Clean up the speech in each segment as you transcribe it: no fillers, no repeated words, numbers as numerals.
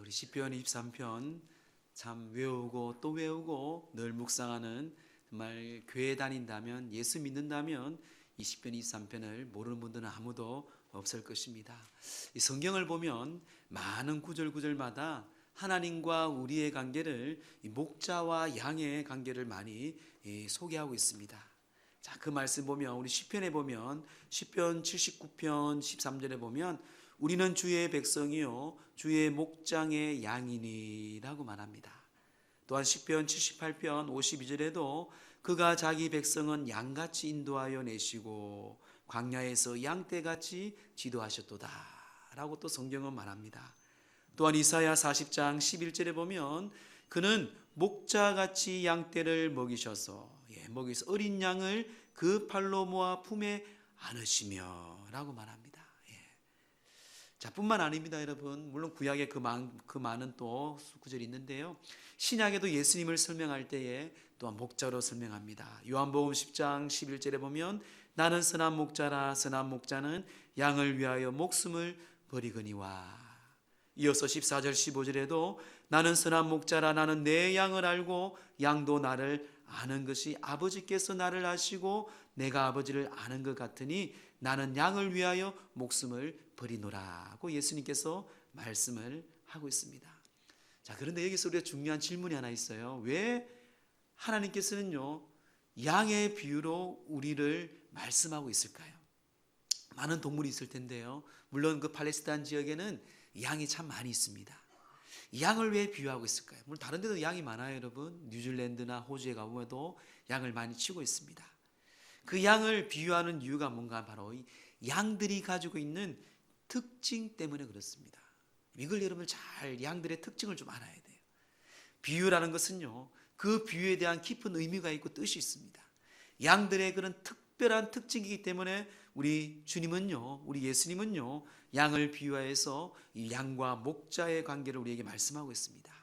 우리 시편 23편 참 외우고 또 외우고 늘 묵상하는, 정말 교회 다닌다면, 예수 믿는다면 이 시편 23편을 모르는 분들은 아무도 없을 것입니다. 이 성경을 보면 많은 구절마다 하나님과 우리의 관계를, 이 목자와 양의 관계를 많이 소개하고 있습니다. 자, 그 말씀 보면, 우리 시편에 보면 시편 79편 13절에 보면 우리는 주의 백성이요 주의 목장의 양이니라고 말합니다. 또한 시편 78편 52절에도 그가 자기 백성은 양같이 인도하여 내시고 광야에서 양떼같이 지도하셨도다 라고 또 성경은 말합니다. 또한 이사야 40장 11절에 보면 그는 목자같이 양떼를 먹이셔서 어린 양을 그 팔로 모아 품에 안으시며 라고 말합니다. 자, 뿐만 아닙니다, 여러분. 물론 구약에 그 많은 또 구절이 있는데요, 신약에도 예수님을 설명할 때에 또한 목자로 설명합니다. 요한복음 10장 11절에 보면 나는 선한 목자라, 선한 목자는 양을 위하여 목숨을 버리거니와. 이어서 14절 15절에도 나는 선한 목자라, 나는 내 양을 알고 양도 나를 아는 것이 아버지께서 나를 아시고 내가 아버지를 아는 것 같으니 나는 양을 위하여 목숨을 버리노라고 예수님께서 말씀을 하고 있습니다. 자, 그런데 여기서 우리가 중요한 질문이 하나 있어요. 왜 하나님께서는요 양의 비유로 우리를 말씀하고 있을까요? 많은 동물이 있을 텐데요, 물론 그 팔레스타인 지역에는 양이 참 많이 있습니다. 양을 왜 비유하고 있을까요? 물론 다른 데도 양이 많아요, 여러분. 뉴질랜드나 호주에 가보면도 양을 많이 치고 있습니다. 그 양을 비유하는 이유가 뭔가, 바로 이 양들이 가지고 있는 특징 때문에 그렇습니다. 이걸 여러분 잘 양들의 특징을 좀 알아야 돼요. 비유라는 것은요, 그 비유에 대한 깊은 의미가 있고 뜻이 있습니다. 양들의 그런 특별한 특징이기 때문에 우리 주님은요, 우리 예수님은요, 양을 비유하여서 이 양과 목자의 관계를 우리에게 말씀하고 있습니다.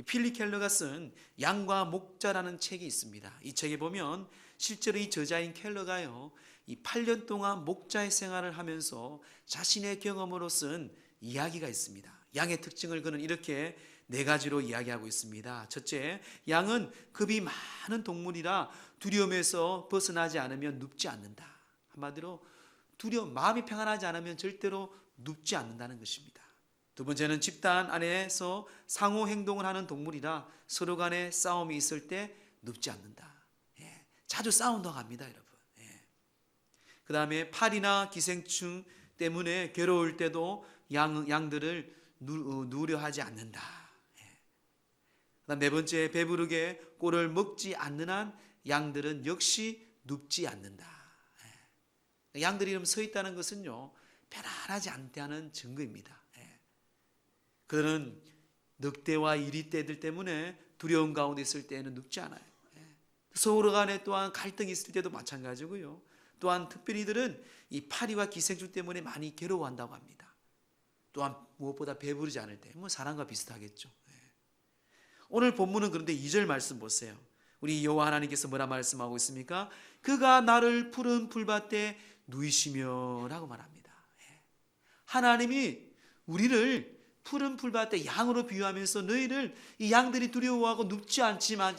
필립 켈러가 쓴 양과 목자라는 책이 있습니다. 이 책에 보면 실제로 이 저자인 켈러가요, 이 8년 동안 목자의 생활을 하면서 자신의 경험으로 쓴 이야기가 있습니다. 양의 특징을 그는 이렇게 4가지로 이야기하고 있습니다. 첫째, 양은 겁이 많은 동물이라 두려움에서 벗어나지 않으면 눕지 않는다. 한마디로 마음이 평안하지 않으면 절대로 눕지 않는다는 것입니다. 두 번째는 집단 안에서 상호 행동을 하는 동물이라 서로 간에 싸움이 있을 때 눕지 않는다. 자주 싸운다고 합니다, 여러분. 그 다음에 파리나 기생충 때문에 괴로울 때도 양들을 누려 하지 않는다. 그다음 4번째, 배부르게 꼴을 먹지 않는 한 양들은 역시 눕지 않는다. 양들이 이렇게 서 있다는 것은요, 편안하지 않다는 증거입니다. 그들은 늑대와 이리떼들 때문에 두려움 가운데 있을 때에는 눕지 않아요. 서로 간에 또한 갈등이 있을 때도 마찬가지고요. 또한 특별히 이들은 이 파리와 기생충 때문에 많이 괴로워한다고 합니다. 또한 무엇보다 배부르지 않을 때, 사람과 비슷하겠죠. 오늘 본문은 그런데 2절 말씀 보세요. 우리 여호와 하나님께서 뭐라 말씀하고 있습니까? 그가 나를 푸른 풀밭에 누이시며 라고 말합니다. 하나님이 우리를 푸른 풀밭에 양으로 비유하면서 너희를, 이 양들이 두려워하고 눕지 않지만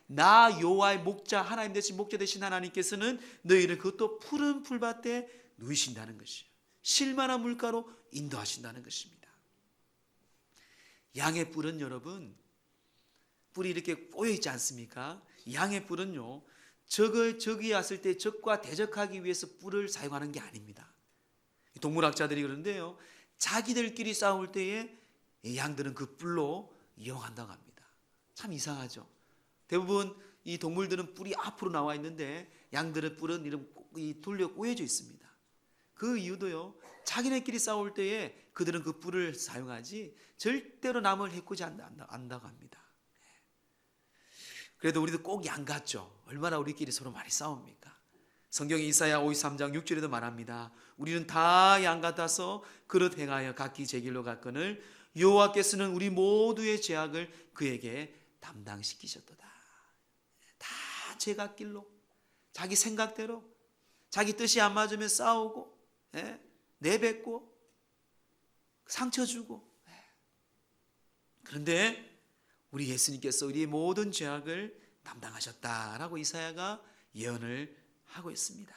나 여호와의 목자, 하나님 대신 목자 되신 하나님께서는 너희를 그것도 푸른 풀밭에 누이신다는 것이에요. 쉴만한 물가로 인도하신다는 것입니다. 양의 뿔은 여러분, 뿔이 이렇게 꼬여 있지 않습니까? 양의 뿔은요, 적이 왔을 때 적과 대적하기 위해서 뿔을 사용하는 게 아닙니다. 동물학자들이 그러는데요, 자기들끼리 싸울 때에 양들은 그 뿔로 이용한다고 합니다. 참 이상하죠. 대부분 이 동물들은 뿔이 앞으로 나와 있는데 양들의 뿔은 이렇게 돌려 꼬여져 있습니다. 그 이유도요, 자기네끼리 싸울 때에 그들은 그 뿔을 사용하지 절대로 남을 해코지 않는다고 합니다. 그래도 우리도 꼭 양 같죠. 얼마나 우리끼리 서로 많이 싸웁니까? 성경 이사야 53장 6절에도 말합니다. 우리는 다 양 같아서 그릇 행하여 각기 제 길로 갔거늘 여호와께서는 우리 모두의 죄악을 그에게 담당시키셨도다. 다 제갓길로, 자기 생각대로, 자기 뜻이 안 맞으면 싸우고, 내뱉고, 상처 주고, 그런데 우리 예수님께서 우리의 모든 죄악을 담당하셨다라고 이사야가 예언을 하고 있습니다.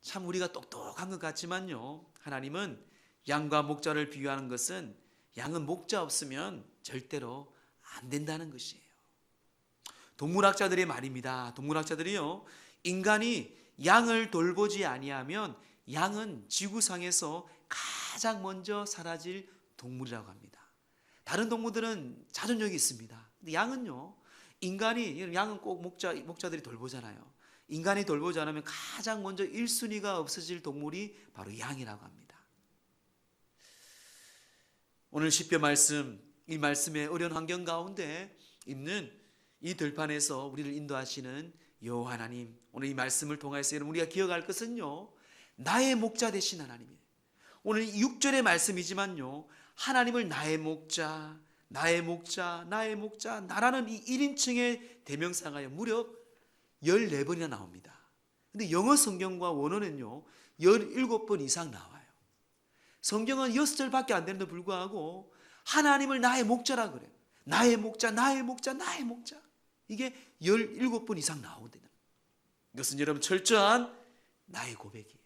참 우리가 똑똑한 것 같지만요, 하나님은 양과 목자를 비유하는 것은 양은 목자 없으면 절대로 안 된다는 것이에요. 동물학자들의 말입니다. 동물학자들이요, 인간이 양을 돌보지 아니하면 양은 지구상에서 가장 먼저 사라질 동물이라고 합니다. 다른 동물들은 자존력이 있습니다. 근데 양은요, 양은 꼭 목자들이 돌보잖아요. 인간이 돌보지 않으면 가장 먼저 1순위가 없어질 동물이 바로 양이라고 합니다. 오늘 시편 말씀, 이 말씀의 어려운 환경 가운데 있는 이 들판에서 우리를 인도하시는 여호와 하나님, 오늘 이 말씀을 통해서 우리가 기억할 것은요, 나의 목자 되신 하나님이에요. 오늘 6절의 말씀이지만요, 하나님을 나의 목자, 나의 목자, 나의 목자, 나라는 이 1인칭의 대명사가 무려 14번이나 나옵니다. 근데 영어 성경과 원어는요 17번 이상 나와요. 성경은 6절밖에 안 되는데 불구하고 하나님을 나의 목자라 그래요. 나의 목자, 나의 목자, 나의 목자. 이게 17번 이상 나오거든요. 이것은 여러분 철저한 나의 고백이에요.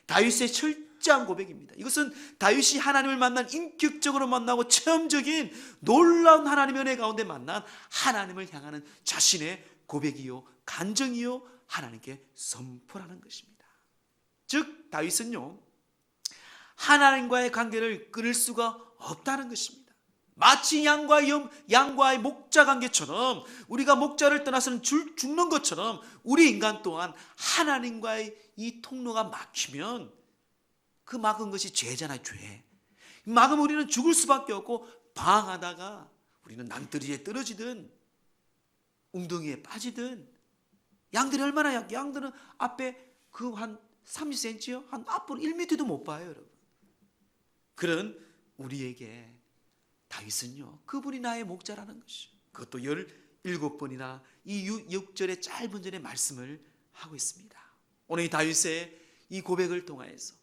다윗의 철저한 고백입니다. 이것은 다윗이 하나님을 만난, 인격적으로 만나고 체험적인 놀라운 하나님의 은혜 가운데 만난 하나님을 향하는 자신의 고백이요, 간정이요, 하나님께 선포하는 것입니다. 즉 다윗은요, 하나님과의 관계를 끊을 수가 없다는 것입니다. 마치 양과의 목자 관계처럼, 우리가 목자를 떠나서는 죽는 것처럼 우리 인간 또한 하나님과의 이 통로가 막히면 그 막은 것이 죄잖아요. 죄. 막으면 우리는 죽을 수밖에 없고, 방황하다가 우리는 남들이에 떨어지든 웅덩이에 빠지든, 양들이 얼마나 약해요. 양들은 앞에 그 한 30cm요? 한 앞으로 1m도 못 봐요, 여러분. 그런 우리에게 다윗은요, 그분이 나의 목자라는 것이요, 그것도 17번이나 이 6절의 짧은 전의 말씀을 하고 있습니다. 오늘 이 다윗의 이 고백을 통하여서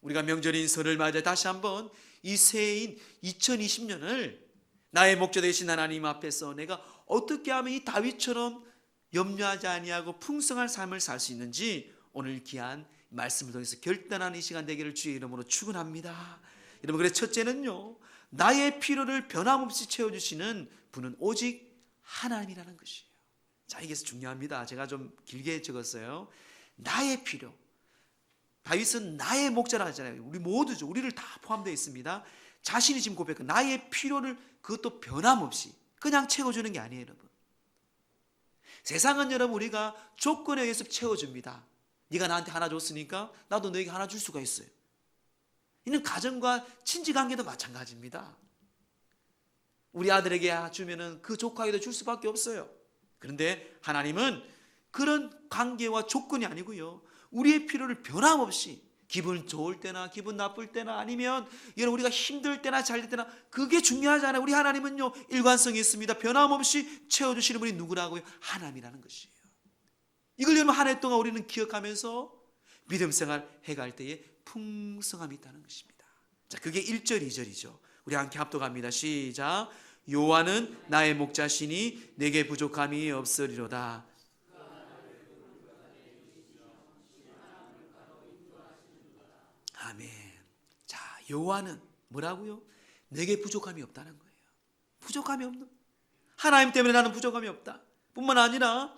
우리가 명절인 설을 맞아 다시 한번 이 새해인 2020년을 나의 목자 되신 하나님 앞에서 내가 어떻게 하면 이 다윗처럼 염려하지 아니하고 풍성한 삶을 살 수 있는지 오늘 귀한 말씀을 통해서 결단하는 이 시간 되기를 주의 이름으로 축원합니다. 여러분, 그래서 첫째는요, 나의 필요를 변함없이 채워주시는 분은 오직 하나님이라는 것이에요. 자, 이게 중요합니다. 제가 좀 길게 적었어요. 나의 필요. 다윗은 나의 목자라 하잖아요. 우리 모두죠. 우리를 다 포함되어 있습니다. 자신이 지금 고백한 나의 필요를 그것도 변함없이 그냥 채워주는 게 아니에요, 여러분. 세상은 여러분 우리가 조건에 의해서 채워줍니다. 네가 나한테 하나 줬으니까 나도 너에게 하나 줄 수가 있어요. 이는 가정과 친지관계도 마찬가지입니다. 우리 아들에게 주면은 그 조카에도 줄 수밖에 없어요. 그런데 하나님은 그런 관계와 조건이 아니고요, 우리의 필요를 변함없이 기분 좋을 때나 기분 나쁠 때나 아니면 우리가 힘들 때나 잘 될 때나 그게 중요하지 않아요. 우리 하나님은요 일관성이 있습니다. 변함없이 채워주시는 분이 누구라고요? 하나님이라는 것이에요. 이걸 여러분 한 해 동안 우리는 기억하면서 믿음 생활 해갈 때에 풍성함이 있다는 것입니다. 자, 그게 1절 2절이죠 우리 함께 합독합니다. 시작. 여호와는 나의 목자시니 내게 부족함이 없으리로다. 아멘. 자, 여호와는 뭐라고요? 내게 부족함이 없다는 거예요. 부족함이 없는, 하나님 때문에 나는 부족함이 없다 뿐만 아니라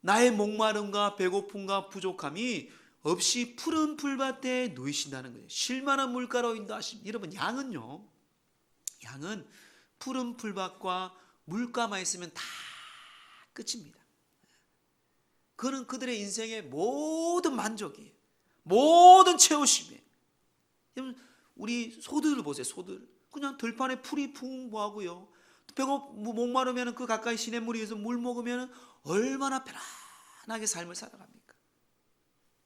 나의 목마름과 배고픔과 부족함이 없이 푸른 풀밭에 놓이신다는 거예요. 쉴만한 물가로 인도하심. 여러분, 양은 푸른 풀밭과 물가만 있으면 다 끝입니다. 그는 그들의 인생의 모든 만족이에요. 모든 채우심이에요. 우리 소들을 보세요. 소들 그냥 들판에 풀이 풍부하고요, 목마르면 그 가까이 시냇물이 있어서 물 먹으면 얼마나 편안하게 삶을 살아갑니까?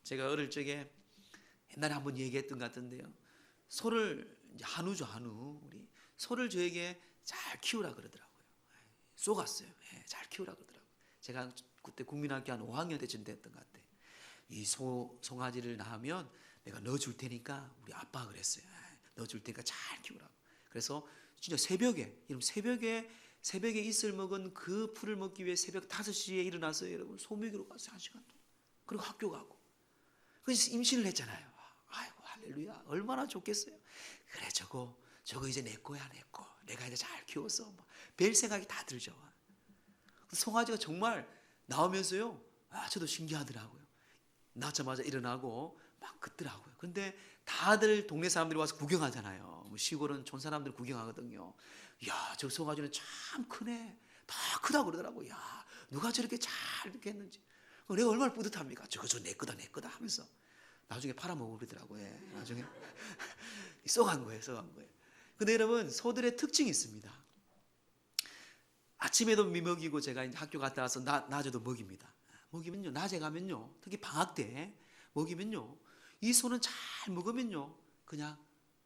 제가 어릴 적에 옛날에 한번 얘기했던 것 같은데요, 소를 한우죠, 한우. 우리 소를 저에게 잘 키우라 그러더라고요. 쏘갔어요. 잘 키우라 그러더라고요. 제가 그때 국민학교 한 5학년 때쯤 됐던 것 같아요. 이 송아지를 낳으면 내가 넣어줄 테니까, 우리 아빠가 그랬어요. 넣어줄 테니까 잘 키우라고. 그래서 진짜 새벽에, 여러분 새벽에 이슬 먹은 그 풀을 먹기 위해 새벽 5시에 일어나서 여러분 소묘기로 가서 1시간 동안, 그리고 학교 가고, 그래서 임신을 했잖아요. 아이고 할렐루야, 얼마나 좋겠어요. 그래 저거 이제 내 거야, 내 거. 내가 이제 잘 키워서 별 생각이 다 들죠. 송아지가 정말 나오면서요, 저도 신기하더라고요. 낳자마자 일어나고 막 긋더라고요. 근데 다들 동네 사람들이 와서 구경하잖아요. 시골은 촌 사람들 구경하거든요. 야, 저 송아지는 참 크네. 다 크다고 그러더라고요. 야, 누가 저렇게 잘 이렇게 했는지. 내가 얼마나 뿌듯합니까? 저거 내 거다 하면서 나중에 팔아먹고 그러더라고요. 나중에 썩은 거예요. 근데 여러분, 소들의 특징이 있습니다. 아침에도 먹이고, 제가 이제 학교 갔다 와서 낮에도 먹입니다. 먹이면요, 낮에 가면요, 특히 방학 때 먹이면요, 이 소는 잘 먹으면요 그냥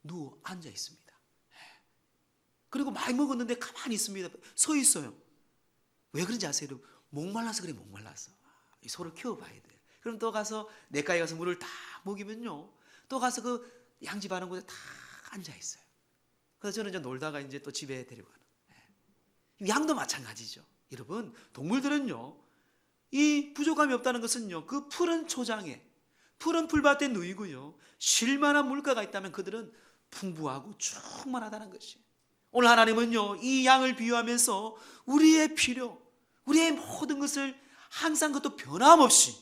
누워 앉아 있습니다. 그리고 많이 먹었는데 가만히 있습니다. 서 있어요. 왜 그런지 아세요? 목말라서 그래. 목말라서. 이 소를 키워봐야 돼요. 그럼 또 가서 냇가에 가서 물을 다 먹이면요, 또 가서 그 양집하는 곳에 다 앉아 있어요. 그래서 저는 이제 놀다가 이제 또 집에 데리고 가는. 양도 마찬가지죠. 여러분, 동물들은요, 이 부족함이 없다는 것은요, 그 푸른 초장에, 푸른 풀밭에 누이고요, 쉴만한 물가가 있다면 그들은 풍부하고 충만하다는 것이에요. 오늘 하나님은요, 이 양을 비유하면서 우리의 필요, 우리의 모든 것을 항상 그것도 변함없이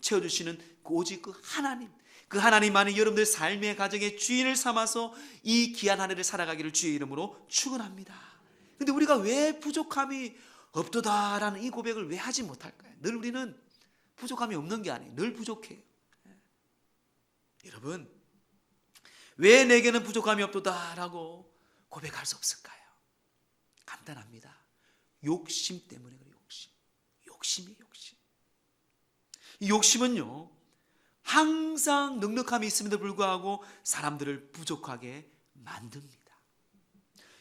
채워주시는 오직 그 하나님만이 여러분들 삶의 가정의 주인을 삼아서 이 귀한 한 해를 살아가기를 주의 이름으로 축원합니다. 근데 우리가 왜 부족함이 없도다라는 이 고백을 왜 하지 못할까요? 늘 우리는 부족함이 없는 게 아니에요. 늘 부족해요. 여러분, 왜 내게는 부족함이 없도다라고 고백할 수 없을까요? 간단합니다. 욕심 때문에 그래요. 욕심이에요. 이 욕심은요, 항상 넉넉함이 있음에도 불구하고 사람들을 부족하게 만듭니다.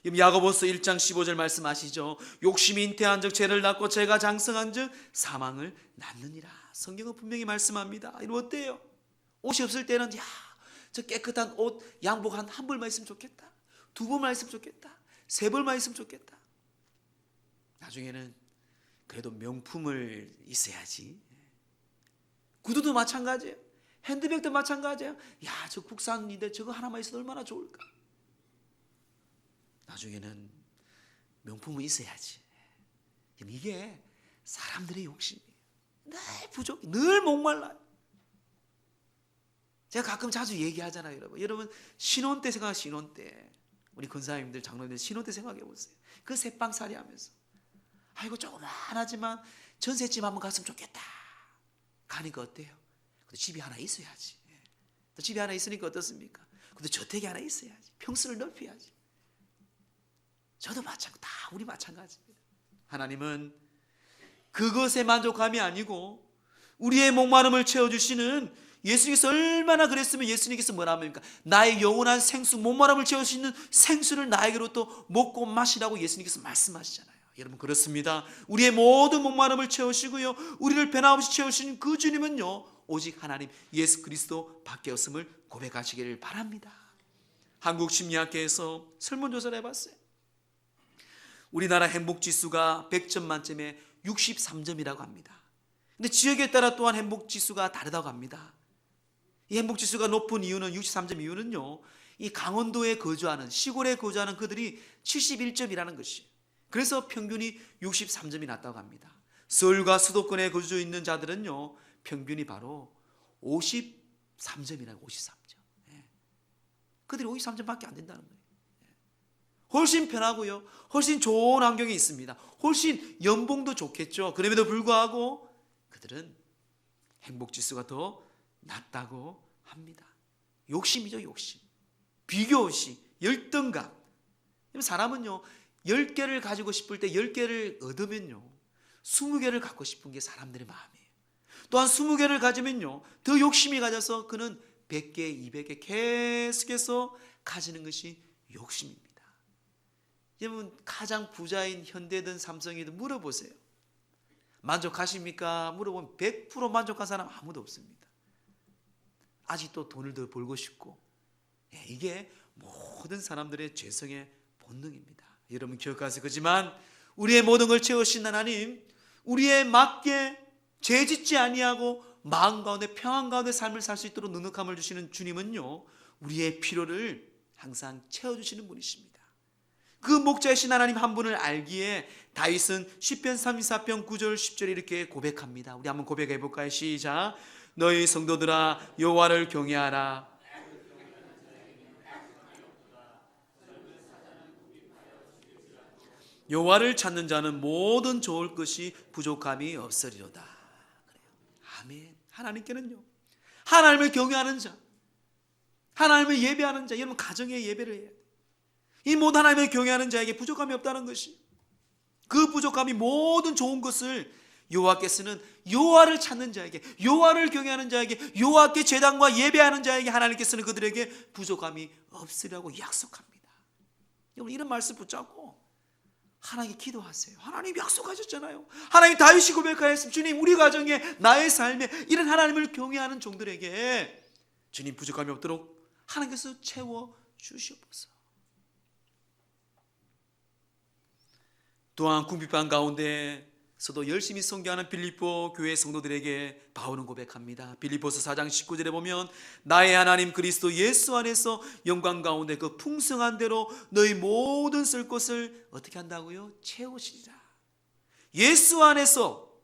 야고보서 1장 15절 말씀 아시죠? 욕심이 잉태한 즉 죄를 낳고 죄가 장성한 즉 사망을 낳느니라. 성경은 분명히 말씀합니다. 이거 어때요? 옷이 없을 때는 저 깨끗한 옷 양복 한 벌만 있으면 좋겠다, 2벌만 있으면 좋겠다, 3벌만 있으면 좋겠다. 나중에는 그래도 명품을 있어야지. 구두도 마찬가지예요. 핸드백도 마찬가지예요. 저 국산인데 저거 하나만 있어도 얼마나 좋을까. 나중에는 명품은 있어야지. 이게 사람들의 욕심이에요. 늘 부족해, 늘 목말라요. 제가 가끔 자주 얘기하잖아요. 여러분 신혼 때 생각하세요. 신혼 때 우리 권사님들, 장로님들 신혼 때 생각해 보세요. 그 새빵살이 하면서 아이고 조그만하지만 전셋집 한번 갔으면 좋겠다. 가니까 어때요? 근데 집이 하나 있어야지. 또 집이 하나 있으니까 어떻습니까? 근데 저택이 하나 있어야지. 평수를 넓혀야지. 저도 다 우리 마찬가지입니다. 하나님은 그것에 만족함이 아니고 우리의 목마름을 채워주시는, 예수님께서 얼마나 그랬으면 예수님께서 뭐라 합니까? 나의 영원한 생수, 목마름을 채울 수 있는 생수를 나에게로부터 먹고 마시라고 예수님께서 말씀하시잖아요. 여러분 그렇습니다. 우리의 모든 목마름을 채우시고요, 우리를 변함없이 채우시는 그 주님은요, 오직 하나님 예수 그리스도 밖에 없음을 고백하시기를 바랍니다. 한국심리학회에서 설문조사를 해봤어요. 우리나라 행복지수가 100점 만점에 63점이라고 합니다. 근데 지역에 따라 또한 행복지수가 다르다고 합니다. 이 행복지수가 높은 이유는, 63점 이유는요, 이 강원도에 거주하는, 시골에 거주하는 그들이 71점이라는 것이에요. 그래서 평균이 63점이 났다고 합니다. 서울과 수도권에 거주 있는 자들은요, 평균이 바로 53점이라고. 53점. 그들이 53점밖에 안 된다는 거예요. 훨씬 편하고요, 훨씬 좋은 환경이 있습니다. 훨씬 연봉도 좋겠죠. 그럼에도 불구하고 그들은 행복지수가 더 낮다고 합니다. 욕심이죠. 욕심. 비교의식, 열등감. 사람은요, 10개를 가지고 싶을 때 10개를 얻으면요, 20개를 갖고 싶은 게 사람들의 마음이에요. 또한 20개를 가지면요, 더 욕심이 가져서 그는 100개, 200개 계속해서 가지는 것이 욕심입니다. 여러분 가장 부자인 현대든 삼성이든 물어보세요. 만족하십니까? 물어보면 100% 만족한 사람 아무도 없습니다. 아직도 돈을 더 벌고 싶고, 이게 모든 사람들의 죄성의 본능입니다. 여러분 기억하세요. 그렇지만 우리의 모든 걸 채우신 하나님, 우리의 맞게 죄짓지 아니하고 마음 가운데 평안 가운데 삶을 살 수 있도록 능력함을 주시는 주님은요, 우리의 필요를 항상 채워주시는 분이십니다. 그 목자이신 하나님 한 분을 알기에 다윗은 시편 34편 9절 10절에 이렇게 고백합니다. 우리 한번 고백해 볼까요? 시작. 너희 성도들아 여호와를 경외하라. 여호와를 찾는 자는 모든 좋을 것이 부족함이 없으리로다. 아멘. 하나님께는요, 하나님을 경외하는 자, 하나님을 예배하는 자, 여러분 가정의 예배를 해야 돼요. 이 모든 하나님을 경외하는 자에게 부족함이 없다는 것이, 그 부족함이 모든 좋은 것을 여호와께서는 여호와를 찾는 자에게, 여호와를 경외하는 자에게, 여호와께 제단과 예배하는 자에게 하나님께서는 그들에게 부족함이 없으리라고 약속합니다. 여러분 이런 말씀 붙잡고 하나님께 기도하세요. 하나님 약속하셨잖아요. 하나님 다윗이 고백하였습니다. 주님, 우리 가정에, 나의 삶에 이런 하나님을 경외하는 종들에게 주님 부족함이 없도록 하나님께서 채워 주시옵소서. 또한 궁핍한 가운데서도 열심히 선교하는 빌립보 교회 성도들에게 바울은 고백합니다. 빌립보서 4장 19절에 보면 나의 하나님 그리스도 예수 안에서 영광 가운데 그 풍성한 대로 너희 모든 쓸 것을 어떻게 한다고요? 채우시리라. 예수 안에서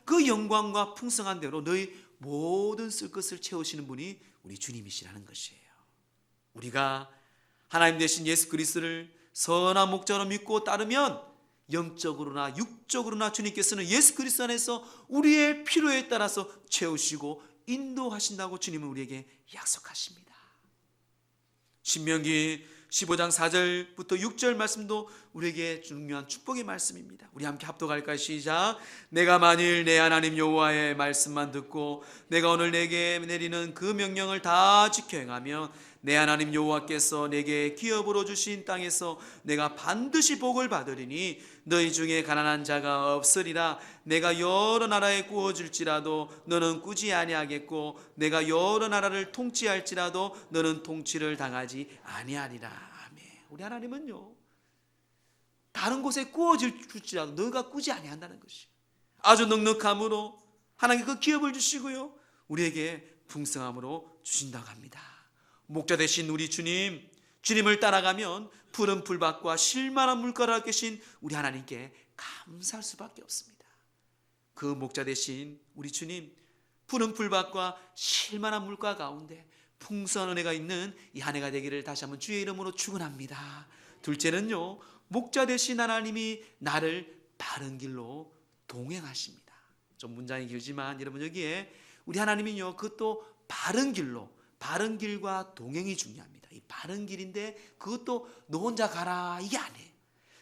그 영광과 풍성한 대로 너희 모든 쓸 것을 채우시는 분이 우리 주님이시라는 것이에요. 우리가 하나님 되신 예수 그리스도를 선한 목자로 믿고 따르면 영적으로나 육적으로나 주님께서는 예수 그리스도 안에서 우리의 필요에 따라서 채우시고 인도하신다고 주님은 우리에게 약속하십니다. 신명기 15장 4절부터 6절 말씀도 우리에게 중요한 축복의 말씀입니다. 우리 함께 합독할까요? 시작. 내가 만일 내 하나님 여호와의 말씀만 듣고 내가 오늘 내게 내리는 그 명령을 다 지켜 행하면 내 하나님 여호와께서 내게 기업으로 주신 땅에서 내가 반드시 복을 받으리니 너희 중에 가난한 자가 없으리라. 내가 여러 나라에 구워줄지라도 너는 꾸지 아니하겠고 내가 여러 나라를 통치할지라도 너는 통치를 당하지 아니하리라. 아멘. 우리 하나님은요, 다른 곳에 구워줄지라도 너가 꾸지 아니한다는 것이 아주 넉넉함으로 하나님 그 기업을 주시고요, 우리에게 풍성함으로 주신다고 합니다. 목자 되신 우리 주님을 따라가면 푸른 풀밭과 실만한 물가를 계신 우리 하나님께 감사할 수밖에 없습니다. 그 목자 되신 우리 주님, 푸른 풀밭과 실만한 물가 가운데 풍성한 은혜가 있는 이 한 해가 되기를 다시 한번 주의 이름으로 축원합니다. 둘째는요, 목자 되신 하나님이 나를 바른 길로 동행하십니다. 좀 문장이 길지만 여러분 여기에 우리 하나님은요, 그것도 바른 길과 동행이 중요합니다. 이 바른 길인데 그것도 너 혼자 가라 이게 아니에요.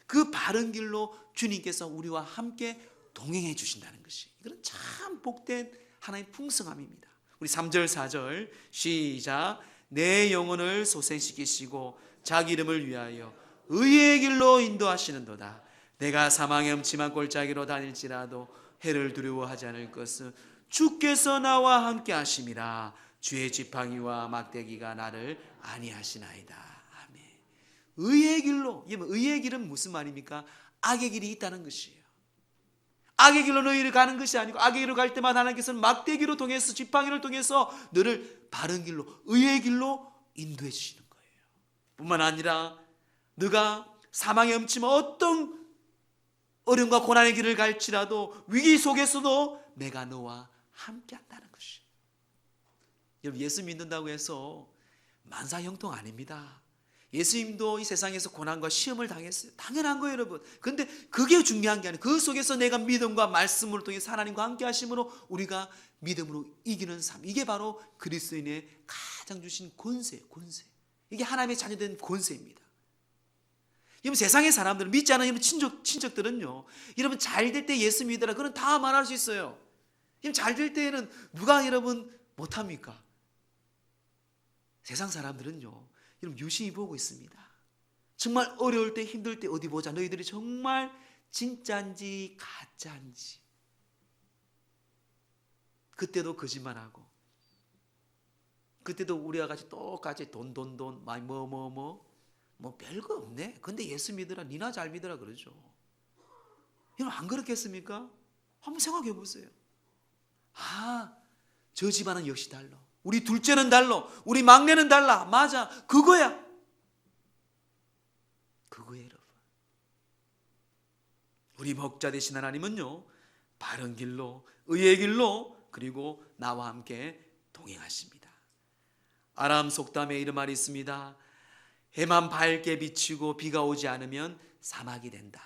그 바른 길로 주님께서 우리와 함께 동행해 주신다는 것이, 이건 참 복된 하나님의 풍성함입니다. 우리 3절 4절 시작. 내 영혼을 소생시키시고 자기 이름을 위하여 의의 길로 인도하시는도다. 내가 사망의 음침한 골짜기로 다닐지라도 해를 두려워하지 않을 것은 주께서 나와 함께 하심이라. 주의 지팡이와 막대기가 나를 안위하시나이다. 아멘. 의의 길로, 의의 길은 무슨 말입니까? 악의 길이 있다는 것이에요. 악의 길로 너희를 가는 것이 아니고 악의 길로 갈 때마다 하나님께서는 막대기로 통해서, 지팡이를 통해서 너를 바른 길로, 의의 길로 인도해 주시는 거예요. 뿐만 아니라 너가 사망의 음침한 어떤 어려움과 고난의 길을 갈지라도 위기 속에서도 내가 너와 함께 한다는 것이에요. 여러분, 예수 믿는다고 해서 만사형통 아닙니다. 예수님도 이 세상에서 고난과 시험을 당했어요. 당연한 거예요, 여러분. 그런데 그게 중요한 게 아니에요. 그 속에서 내가 믿음과 말씀을 통해서 하나님과 함께 하심으로 우리가 믿음으로 이기는 삶, 이게 바로 그리스도인의 가장 주신 권세예요. 권세. 이게 하나님의 자녀된 권세입니다. 여러분, 세상의 사람들은, 믿지 않는 여러분 친척들은요, 여러분 잘 될 때 예수 믿으라 그건 다 말할 수 있어요. 여러분 잘 될 때에는 누가 여러분 못합니까? 세상 사람들은요, 여러분 유심히 보고 있습니다. 정말 어려울 때, 힘들 때 어디 보자. 너희들이 정말 진짜인지 가짜인지. 그때도 거짓말하고, 그때도 우리와 같이 똑같이 돈 많이 뭐 뭐 별거 없네. 근데 예수 믿으라, 니나 잘 믿으라 그러죠. 여러분 안 그렇겠습니까? 한번 생각해 보세요. 저 집안은 역시 달라. 우리 둘째는 달라. 우리 막내는 달라. 맞아. 그거야. 그거예요, 여러분. 우리 목자 되신 하나님은요, 바른 길로, 의의 길로, 그리고 나와 함께 동행하십니다. 아람 속담에 이런 말이 있습니다. 해만 밝게 비치고 비가 오지 않으면 사막이 된다.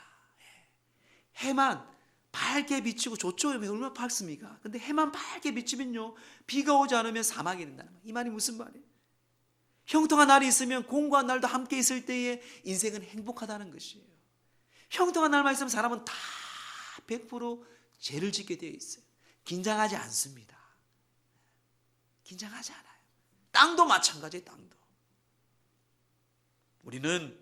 해만 밝게 비치고 좋죠. 얼마나 밝습니까? 근데 해만 밝게 비치면요, 비가 오지 않으면 사막이 된다는 말. 이 말이 무슨 말이에요? 형통한 날이 있으면 공고한 날도 함께 있을 때에 인생은 행복하다는 것이에요. 형통한 날만 있으면 사람은 다 100% 죄를 짓게 되어 있어요. 긴장하지 않습니다. 긴장하지 않아요. 땅도 마찬가지예요. 땅도. 우리는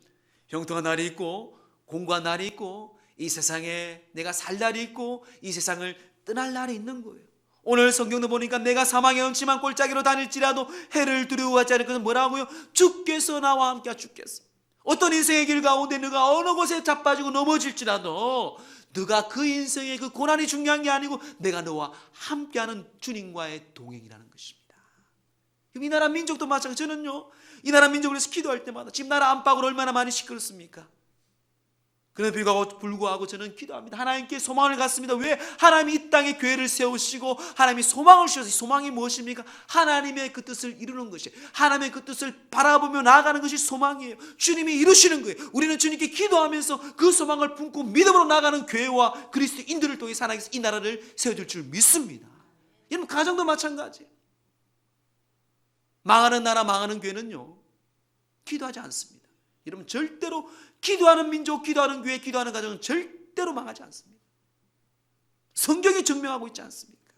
형통한 날이 있고 공고한 날이 있고 이 세상에 내가 살 날이 있고 이 세상을 떠날 날이 있는 거예요. 오늘 성경도 보니까 내가 사망의 음침한 골짜기로 다닐지라도 해를 두려워하지 않을 것은 뭐라고요? 주께서 나와 함께 주께서. 어떤 인생의 길 가운데 너가 어느 곳에 자빠지고 넘어질지라도 너가 그 인생의 그 고난이 중요한 게 아니고 내가 너와 함께하는 주님과의 동행이라는 것입니다. 이 나라 민족도 마찬가지. 저는요, 이 나라 민족을 위해서 기도할 때마다 지금 나라 안팎으로 얼마나 많이 시끄럽습니까? 그럼에도 불구하고 저는 기도합니다. 하나님께 소망을 갖습니다. 왜? 하나님이 이 땅에 교회를 세우시고 하나님이 소망을 주셔서, 소망이 무엇입니까? 하나님의 그 뜻을 이루는 것이에요. 하나님의 그 뜻을 바라보며 나아가는 것이 소망이에요. 주님이 이루시는 거예요. 우리는 주님께 기도하면서 그 소망을 품고 믿음으로 나아가는 교회와 그리스도인들을 통해 하나님께서 이 나라를 세워줄 줄 믿습니다. 여러분 가정도 마찬가지예요. 망하는 나라, 망하는 교회는요, 기도하지 않습니다. 여러분 절대로 기도하는 민족, 기도하는 교회, 기도하는 가정은 절대로 망하지 않습니다. 성경이 증명하고 있지 않습니까?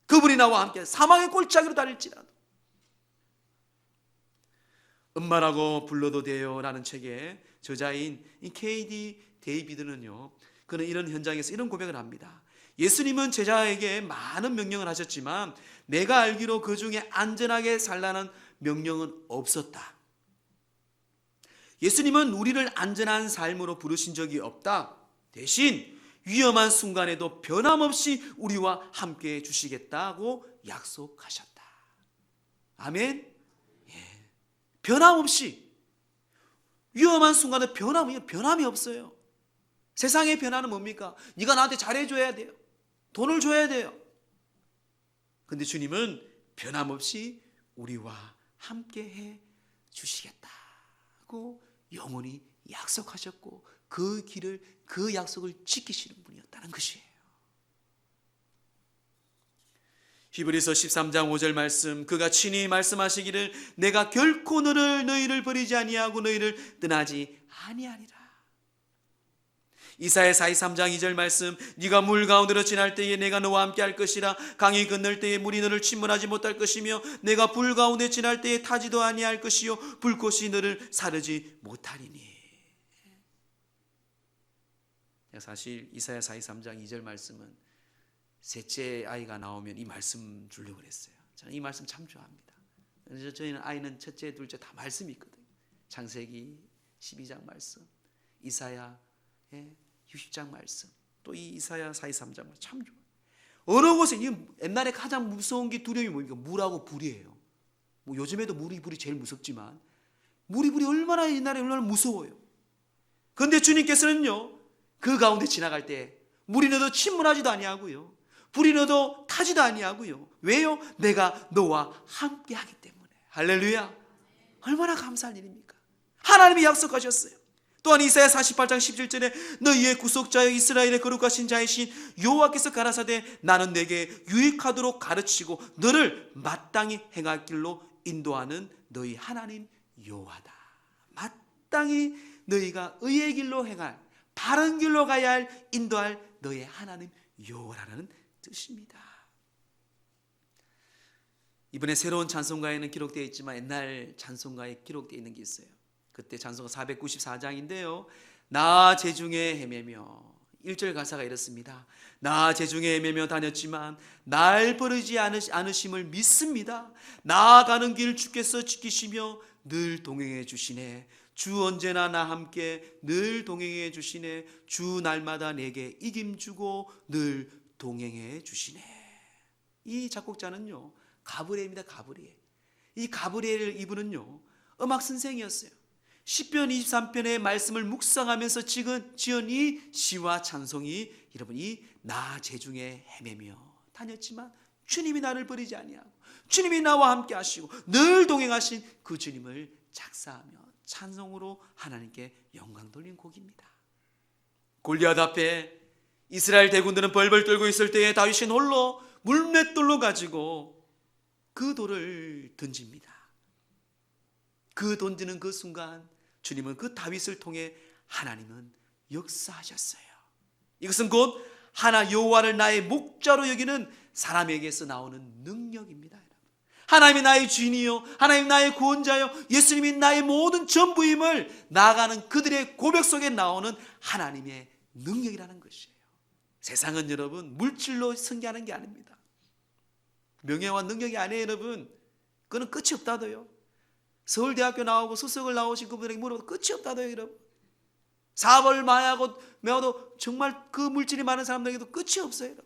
그분이 나와 함께 사망의 골짜기로 다닐지라도 음마라고 불러도 돼요 라는 책의 저자인 K.D. 데이비드는요, 그는 이런 현장에서 이런 고백을 합니다. 예수님은 제자에게 많은 명령을 하셨지만 내가 알기로 그 중에 안전하게 살라는 명령은 없었다. 예수님은 우리를 안전한 삶으로 부르신 적이 없다. 대신 위험한 순간에도 변함없이 우리와 함께 해주시겠다고 약속하셨다. 아멘. 예. 변함없이 위험한 순간에 변함이 없어요. 세상의 변화는 뭡니까? 네가 나한테 잘해줘야 돼요. 돈을 줘야 돼요. 근데 주님은 변함없이 우리와 함께 해 주시겠다고 영원히 약속하셨고 그 길을, 그 약속을 지키시는 분이었다는 것이에요. 히브리서 13장 5절 말씀, 그가 친히 말씀하시기를 내가 결코 너희를 버리지 아니하고 너희를 떠나지 아니하리라. 이사야 43장 2절 말씀, 네가 물 가운데로 지날 때에 내가 너와 함께 할 것이라. 강이 건널 때에 물이 너를 침몰하지 못할 것이며 내가 불 가운데 지날 때에 타지도 아니할 것이요 불꽃이 너를 사르지 못하리니. 사실 이사야 43장 2절 말씀은 셋째 아이가 나오면 이 말씀 주려고 그랬어요. 저는 이 말씀 참 좋아합니다. 저희는 아이는 첫째, 둘째 다 말씀이 있거든요. 창세기 12장 말씀, 이사야 60장 말씀, 또 이 이사야 43장 말씀 참 좋아요. 어느 곳에 옛날에 가장 무서운 게 두려움이 뭡니까? 물하고 불이에요. 뭐 요즘에도 불이 제일 무섭지만 불이 얼마나 옛날에 얼마나 무서워요. 그런데 주님께서는요, 그 가운데 지나갈 때 물이 너도 침몰하지도 아니하고요, 불이 너도 타지도 아니하고요. 왜요? 내가 너와 함께 하기 때문에. 할렐루야. 얼마나 감사할 일입니까? 하나님이 약속하셨어요. 또한 이사야 48장 17절에 너희의 구속자여 이스라엘의 거룩하신 자이신 여호와께서 가라사대 나는 내게 유익하도록 가르치고 너를 마땅히 행할 길로 인도하는 너희 하나님 여호와다. 마땅히 너희가 의의 길로 행할, 바른 길로 가야 할, 인도할 너희 하나님 여호와라는 뜻입니다. 이번에 새로운 찬송가에는 기록되어 있지만 옛날 찬송가에 기록되어 있는 게 있어요. 그때 찬송가 494장인데요. 나 제중에 헤매며, 1절 가사가 이렇습니다. 나 제중에 헤매며 다녔지만 날 버리지 않으심을 믿습니다. 나아가는 길 주께서 지키시며 늘 동행해 주시네. 주 언제나 나 함께 늘 동행해 주시네. 주 날마다 내게 이김 주고 늘 동행해 주시네. 이 작곡자는요, 가브리엘입니다. 가브리엘. 이 가브리엘 이분은요, 음악 선생이었어요. 시편 23편의 말씀을 묵상하면서 지은 이 시와 찬송이 여러분 이 나 제중에 헤매며 다녔지만 주님이 나를 버리지 아니하고 주님이 나와 함께 하시고 늘 동행하신 그 주님을 작사하며 찬송으로 하나님께 영광 돌린 곡입니다. 골리앗 앞에 이스라엘 대군들은 벌벌 떨고 있을 때에 다윗이 홀로 물맷돌로 가지고 그 돌을 던집니다. 그 던지는 그 순간 주님은 그 다윗을 통해 하나님은 역사하셨어요. 이것은 곧 하나 여호와를 나의 목자로 여기는 사람에게서 나오는 능력입니다. 하나님이 나의 주인이요, 하나님 나의 구원자요, 예수님이 나의 모든 전부임을 나아가는 그들의 고백 속에 나오는 하나님의 능력이라는 것이에요. 세상은 여러분 물질로 승계하는 게 아닙니다. 명예와 능력이 아니에요. 여러분, 그거는 끝이 없다도요. 서울대학교 나오고 수석을 나오신 그분에게 물어도 끝이 없다도요. 여러분, 사업을 매어도 정말 그 물질이 많은 사람들에게도 끝이 없어요. 여러분.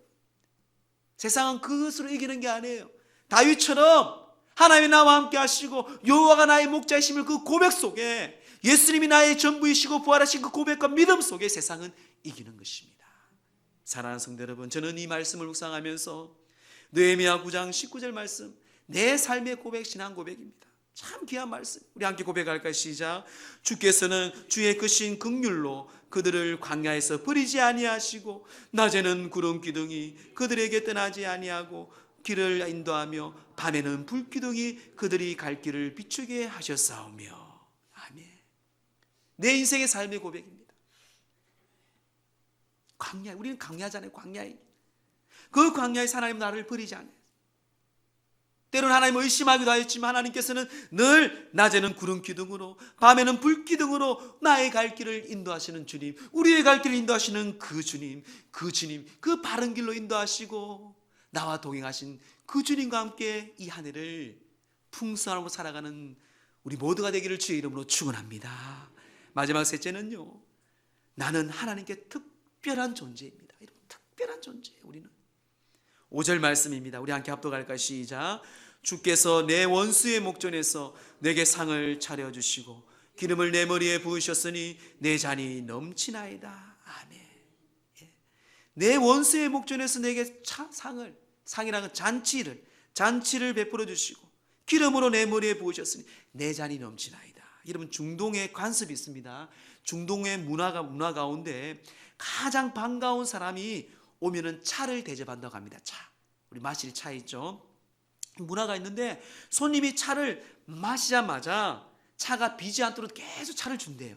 세상은 그것으로 이기는 게 아니에요. 다윗처럼 하나님이 나와 함께 하시고 여호와가 나의 목자이심을 그 고백 속에, 예수님이 나의 전부이시고 부활하신 그 고백과 믿음 속에 세상은 이기는 것입니다. 사랑하는 성도 여러분, 저는 이 말씀을 묵상하면서 느헤미야 9장 19절 말씀, 내 삶의 고백, 신앙 고백입니다. 참 귀한 말씀. 우리 함께 고백할까요? 시작. 주께서는 주의 크신 긍휼로 그들을 광야에서 버리지 아니하시고 낮에는 구름 기둥이 그들에게 떠나지 아니하고 길을 인도하며 밤에는 불 기둥이 그들이 갈 길을 비추게 하셨사오며. 아멘. 내 인생의 삶의 고백입니다. 광야, 우리는 광야잖아요. 광야에. 그 광야에서 하나님 나를 버리지 않아요. 때로는 하나님을 의심하기도 하였지만 하나님께서는 늘 낮에는 구름 기둥으로 밤에는 불 기둥으로 나의 갈 길을 인도하시는 주님, 우리의 갈 길을 인도하시는 그 주님, 그 바른 길로 인도하시고 나와 동행하신 그 주님과 함께 이 한 해를 풍성하고 살아가는 우리 모두가 되기를 주의 이름으로 축원합니다. 마지막 셋째는요, 나는 하나님께 특별한 존재입니다. 특별한 존재예요. 우리는 5절 말씀입니다. 우리 함께 합독할까요? 시작. 주께서 내 원수의 목전에서 내게 상을 차려주시고 기름을 내 머리에 부으셨으니 내 잔이 넘치나이다. 아멘. 예. 내 원수의 목전에서 내게 상이라는 잔치를 베풀어 주시고 기름으로 내 머리에 부으셨으니 내 잔이 넘치나이다. 여러분, 중동의 관습이 있습니다. 중동의 문화 가운데 가장 반가운 사람이 오면은 차를 대접한다고 합니다. 차. 우리 마실 차 있죠. 문화가 있는데 손님이 차를 마시자마자 차가 비지 않도록 계속 차를 준대요.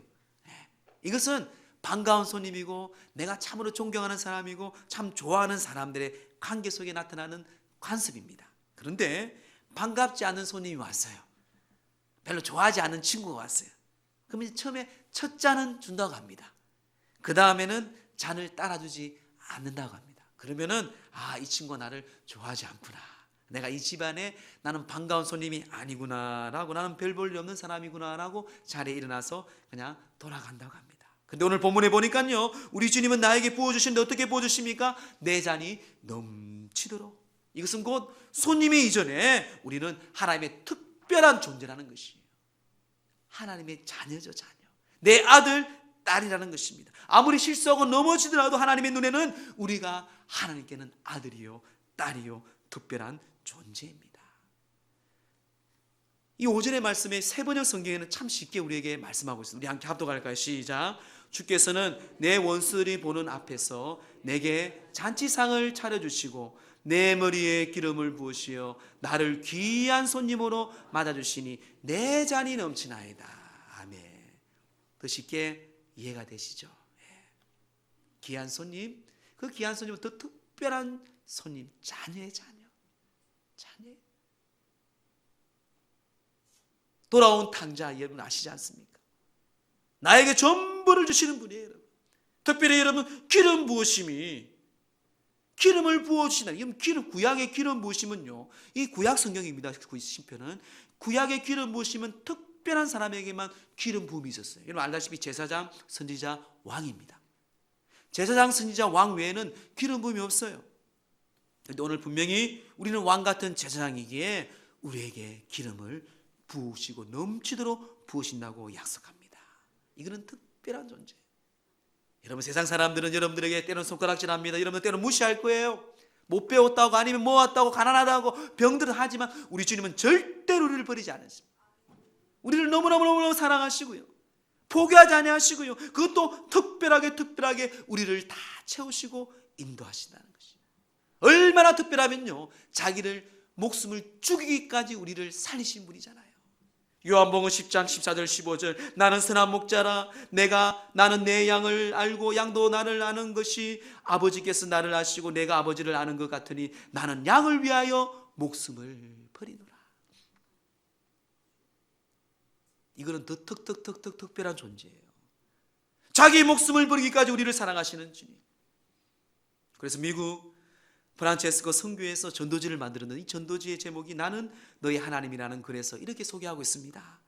이것은 반가운 손님이고 내가 참으로 존경하는 사람이고 참 좋아하는 사람들의 관계 속에 나타나는 관습입니다. 그런데 반갑지 않은 손님이 왔어요. 별로 좋아하지 않는 친구가 왔어요. 그러면 처음에 첫 잔은 준다고 합니다. 그 다음에는 잔을 따라주지 않는다고 합니다. 그러면은 이 친구가 나를 좋아하지 않구나. 내가 이 집안에 나는 반가운 손님이 아니구나라고, 나는 별 볼 일 없는 사람이구나라고 자리에 일어나서 그냥 돌아간다고 합니다. 근데 오늘 본문에 보니까요, 우리 주님은 나에게 부어주시는데 어떻게 부어주십니까? 내 잔이 넘치도록. 이것은 곧 손님이 이전에 우리는 하나님의 특별한 존재라는 것이에요. 하나님의 자녀죠, 자녀. 내 아들, 딸이라는 것입니다. 아무리 실수하고 넘어지더라도 하나님의 눈에는 우리가 하나님께는 아들이요, 딸이요, 특별한 존재입니다. 이 5절의 말씀에 세번역 성경에는 참 쉽게 우리에게 말씀하고 있습니다. 우리 함께 합독할까요? 시작. 주께서는 내 원수들이 보는 앞에서 내게 잔치상을 차려주시고 내 머리에 기름을 부으시어 나를 귀한 손님으로 맞아주시니 내 잔이 넘치나이다. 아멘. 더 쉽게 이해가 되시죠? 귀한 손님, 그 귀한 손님은 더 특별한 손님, 자녀의 자녀. 돌아온 탕자, 여러분 아시지 않습니까? 나에게 전부를 주시는 분이에요. 여러분. 특별히 여러분 기름 부으심이, 기름을 부어주신다. 기름, 구약의 기름 부으심은요, 이 구약 성경입니다. 신편은 구약의 기름 부으심은 특별한 사람에게만 기름 부음이 있었어요. 여러분 알다시피 제사장, 선지자, 왕입니다. 제사장, 선지자, 왕 외에는 기름 부음이 없어요. 그런데 오늘 분명히 우리는 왕 같은 제사장이기에 우리에게 기름을 부으시고 넘치도록 부으신다고 약속합니다. 이거는 특별한 존재예요. 여러분 세상 사람들은 여러분들에게 때로는 손가락질합니다. 여러분 때로는 무시할 거예요. 못 배웠다고 아니면 모았다고 가난하다고 병들은 하지만 우리 주님은 절대로 우리를 버리지 않으십니다. 우리를 너무너무 사랑하시고요. 포기하지 아니하시고요. 그것도 특별하게 우리를 다 채우시고 인도하신다는 것이죠. 얼마나 특별하면요. 자기를 목숨을 죽이기까지 우리를 살리신 분이잖아요. 요한복음 10장 14절 15절 나는 선한 목자라 나는 내 양을 알고 양도 나를 아는 것이 아버지께서 나를 아시고 내가 아버지를 아는 것 같으니 나는 양을 위하여 목숨을 버리노라. 이거는 더 특별한 존재예요. 자기 목숨을 버리기까지 우리를 사랑하시는 주님. 그래서 미국 프란체스코 선교에서 전도지를 만들었는데 이 전도지의 제목이 나는 너희 하나님이라는 글에서 이렇게 소개하고 있습니다.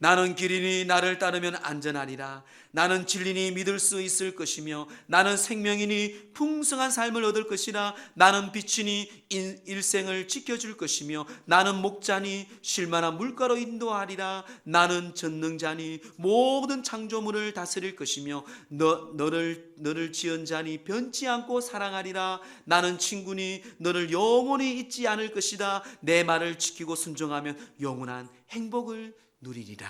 나는 길이니 나를 따르면 안전하리라. 나는 진리니 믿을 수 있을 것이며 나는 생명이니 풍성한 삶을 얻을 것이라. 나는 빛이니 일생을 지켜줄 것이며 나는 목자니 쉴만한 물가로 인도하리라. 나는 전능자니 모든 창조물을 다스릴 것이며 너를 지은 자니 변치 않고 사랑하리라. 나는 친구니 너를 영원히 잊지 않을 것이다. 내 말을 지키고 순종하면 영원한 행복을 누리리라.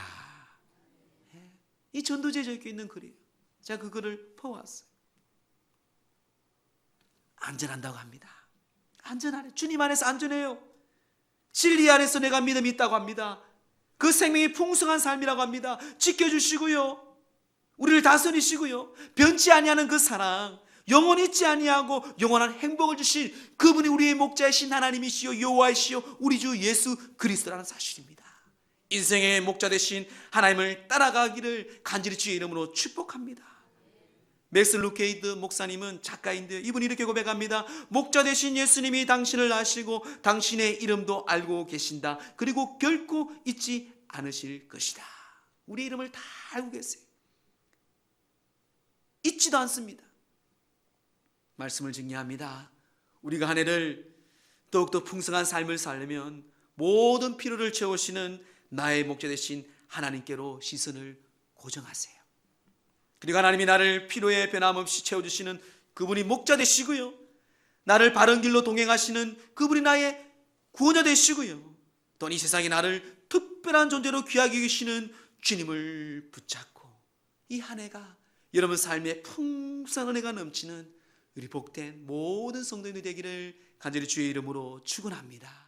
이 전도지에 적혀 있는 글이에요. 제가 그 글을 퍼왔어요. 안전한다고 합니다. 안전하네. 주님 안에서 안전해요. 진리 안에서 내가 믿음이 있다고 합니다. 그 생명이 풍성한 삶이라고 합니다. 지켜주시고요. 우리를 다스리시고요. 변치 아니하는 그 사랑, 영원히 잊지 아니하고 영원한 행복을 주신 그분이 우리의 목자이신 하나님이시요 여호와이시요 우리 주 예수 그리스도라는 사실입니다. 인생의 목자 되신 하나님을 따라가기를 간절히 주의 이름으로 축복합니다. 맥스 루케이드 목사님은 작가인데 이분이 이렇게 고백합니다. 목자 되신 예수님이 당신을 아시고 당신의 이름도 알고 계신다. 그리고 결코 잊지 않으실 것이다. 우리 이름을 다 알고 계세요. 잊지도 않습니다. 말씀을 증례합니다. 우리가 한 해를 더욱더 풍성한 삶을 살려면 모든 필요를 채우시는 나의 목자 되신 하나님께로 시선을 고정하세요. 그리고 하나님이 나를 필요에 변함없이 채워주시는 그분이 목자 되시고요. 나를 바른 길로 동행하시는 그분이 나의 구원자 되시고요. 또 이 세상에 나를 특별한 존재로 귀하게 여기시는 주님을 붙잡고 이 한 해가 여러분 삶에 풍성한 은혜가 넘치는 우리 복된 모든 성도님들 되기를 간절히 주의 이름으로 축원합니다.